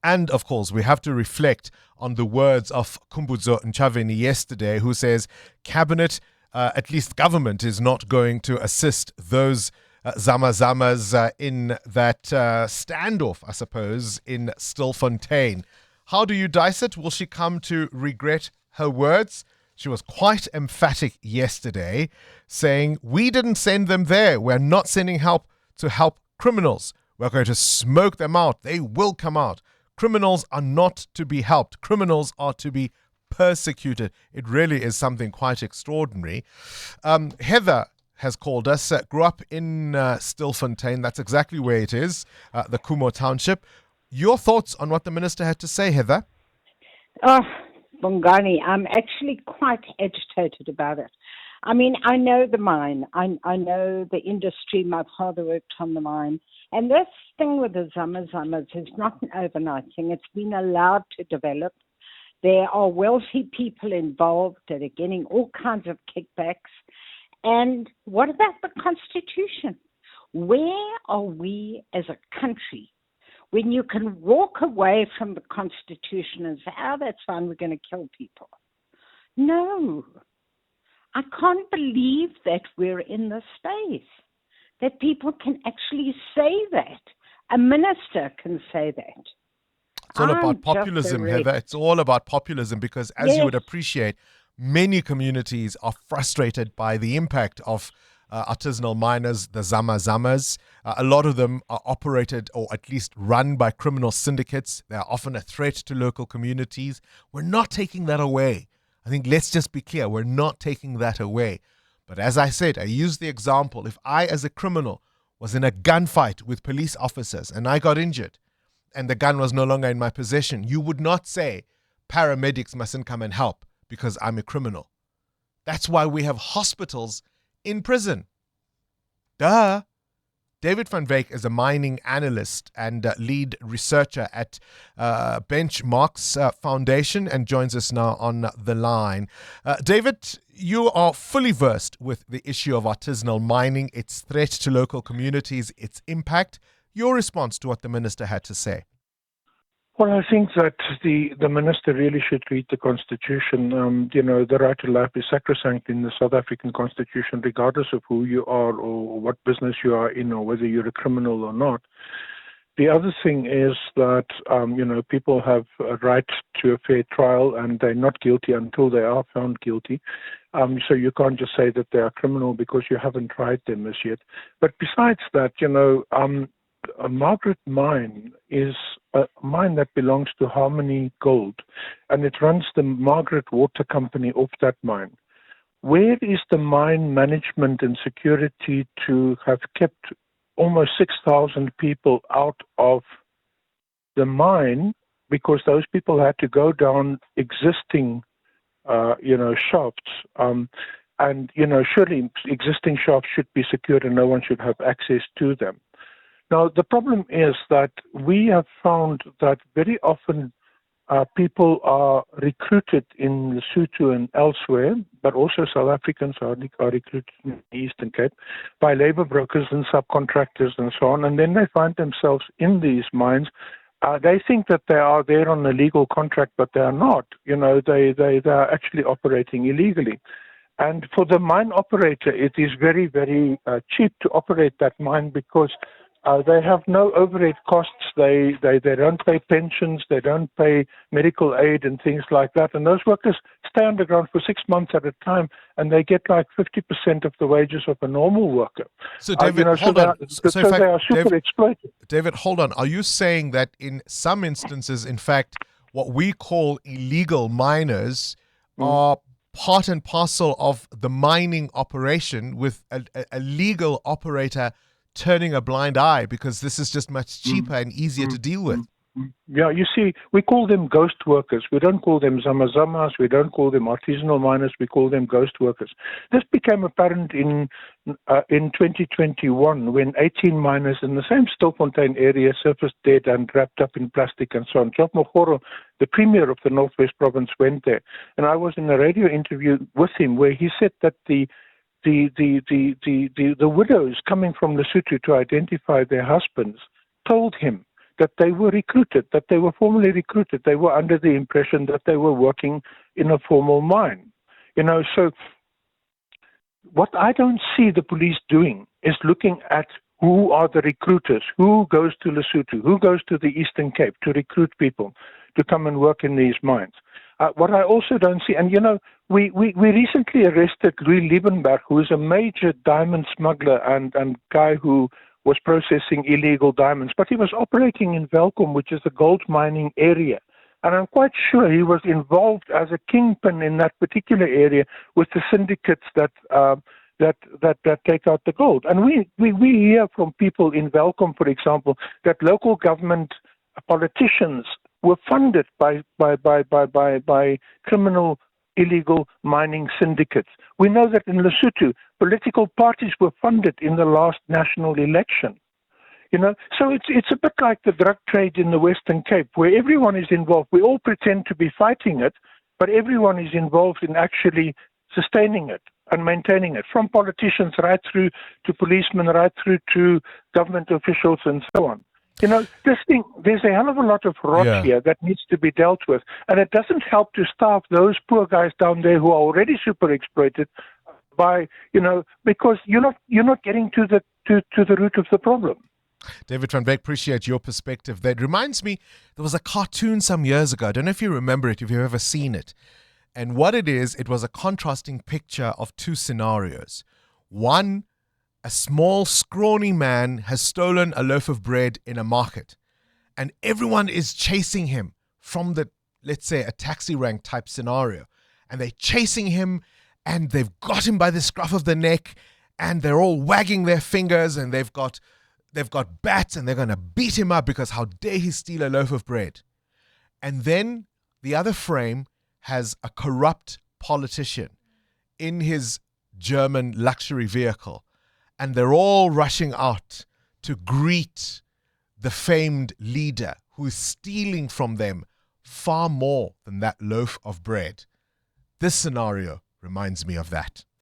And of course, we have to reflect on the words of Khumbudzo Ntshavheni yesterday, who says cabinet, at least government, is not going to assist those zamas in that standoff, I suppose, in Stilfontein. How do you dice it? Will she come to regret her words? She was quite emphatic yesterday, saying, we didn't send them there. We're not sending help to help criminals. We're going to smoke them out. They will come out. Criminals are not to be helped. Criminals are to be persecuted. It really is something quite extraordinary. Heather has called us, grew up in Stilfontein. That's exactly where it is, the Khumbudzo township. Your thoughts on what the minister had to say, Heather? Oh, Bongani, I'm actually quite agitated about it. I mean, I know the mine. I know the industry. My father worked on the mine. And this thing with the zamas is not an overnight thing. It's been allowed to develop. There are wealthy people involved that are getting all kinds of kickbacks. And what about the Constitution? Where are we as a country when you can walk away from the Constitution and say, oh, that's fine, we're going to kill people? No. I can't believe that we're in this space, that people can actually say that. A minister can say that. It's all about populism, Heather. It's all about populism because, as you would appreciate, many communities are frustrated by the impact of artisanal miners, the zamas. A lot of them are operated or at least run by criminal syndicates. They are often a threat to local communities. We're not taking that away. I think let's just be clear. We're not taking that away. But as I said, I used the example. If I, as a criminal, was in a gunfight with police officers and I got injured and the gun was no longer in my possession, you would not say paramedics mustn't come and help because I'm a criminal. That's why we have hospitals in prison. Duh. David van Wyk is a mining analyst and lead researcher at Benchmarks Foundation and joins us now on the line. David, you are fully versed with the issue of artisanal mining, its threat to local communities, its impact. Your response to what the minister had to say? Well, I think that the minister really should read the Constitution. The right to life is sacrosanct in the South African Constitution, regardless of who you are or what business you are in or whether you're a criminal or not. The other thing is that, people have a right to a fair trial and they're not guilty until they are found guilty. So you can't just say that they are criminal because you haven't tried them as yet. But besides that, a Margaret mine is a mine that belongs to Harmony Gold, and it runs the Margaret Water Company off that mine. Where is the mine management and security to have kept almost 6,000 people out of the mine because those people had to go down existing, shafts? Surely existing shafts should be secured and no one should have access to them. Now, the problem is that we have found that very often people are recruited in Lesotho and elsewhere, but also South Africans are recruited in the Eastern Cape by labor brokers and subcontractors and so on, and then they find themselves in these mines. They think that they are there on a legal contract, but they are not. They are actually operating illegally. And for the mine operator, it is very, very cheap to operate that mine because they have no overhead costs. They don't pay pensions. They don't pay medical aid and things like that. And those workers stay underground for 6 months at a time, and they get like 50% of the wages of a normal worker. So, David, hold on. So they are super exploited. David, hold on. Are you saying that in some instances, in fact, what we call illegal miners are part and parcel of the mining operation with a legal operator turning a blind eye because this is just much cheaper and easier to deal with? Yeah, you see, we call them ghost workers. We don't call them zamas. We don't call them artisanal miners. We call them ghost workers. This became apparent in 2021 when 18 miners in the same Stilfontein area surfaced dead and wrapped up in plastic and so on. Job Mogoro, the premier of the Northwest Province, went there, and I was in a radio interview with him where he said that the widows coming from Lesotho to identify their husbands told him that they were recruited, that they were formally recruited. They were under the impression that they were working in a formal mine. So what I don't see the police doing is looking at who are the recruiters, who goes to Lesotho, who goes to the Eastern Cape to recruit people to come and work in these mines. What I also don't see, and we recently arrested Louis Liebenberg, who is a major diamond smuggler and guy who was processing illegal diamonds, but he was operating in Welkom, which is a gold mining area. And I'm quite sure he was involved as a kingpin in that particular area with the syndicates that take out the gold. And we hear from people in Welkom, for example, that local government politicians were funded by criminal illegal mining syndicates. We know that in Lesotho, political parties were funded in the last national election. So it's a bit like the drug trade in the Western Cape, where everyone is involved. We all pretend to be fighting it, but everyone is involved in actually sustaining it and maintaining it, from politicians right through to policemen, right through to government officials and so on. This thing, there's a hell of a lot of rot here that needs to be dealt with. And it doesn't help to starve those poor guys down there who are already super exploited by, because you're not getting to the root of the problem. David van Beek, appreciate your perspective. That reminds me, there was a cartoon some years ago. I don't know if you remember it, if you've ever seen it. And what it was a contrasting picture of two scenarios. One, a small, scrawny man has stolen a loaf of bread in a market, and everyone is chasing him from let's say, a taxi rank type scenario. And they're chasing him, and they've got him by the scruff of the neck, and they're all wagging their fingers, and they've got bats, and they're going to beat him up because how dare he steal a loaf of bread. And then the other frame has a corrupt politician in his German luxury vehicle, and they're all rushing out to greet the famed leader who is stealing from them far more than that loaf of bread. This scenario reminds me of that.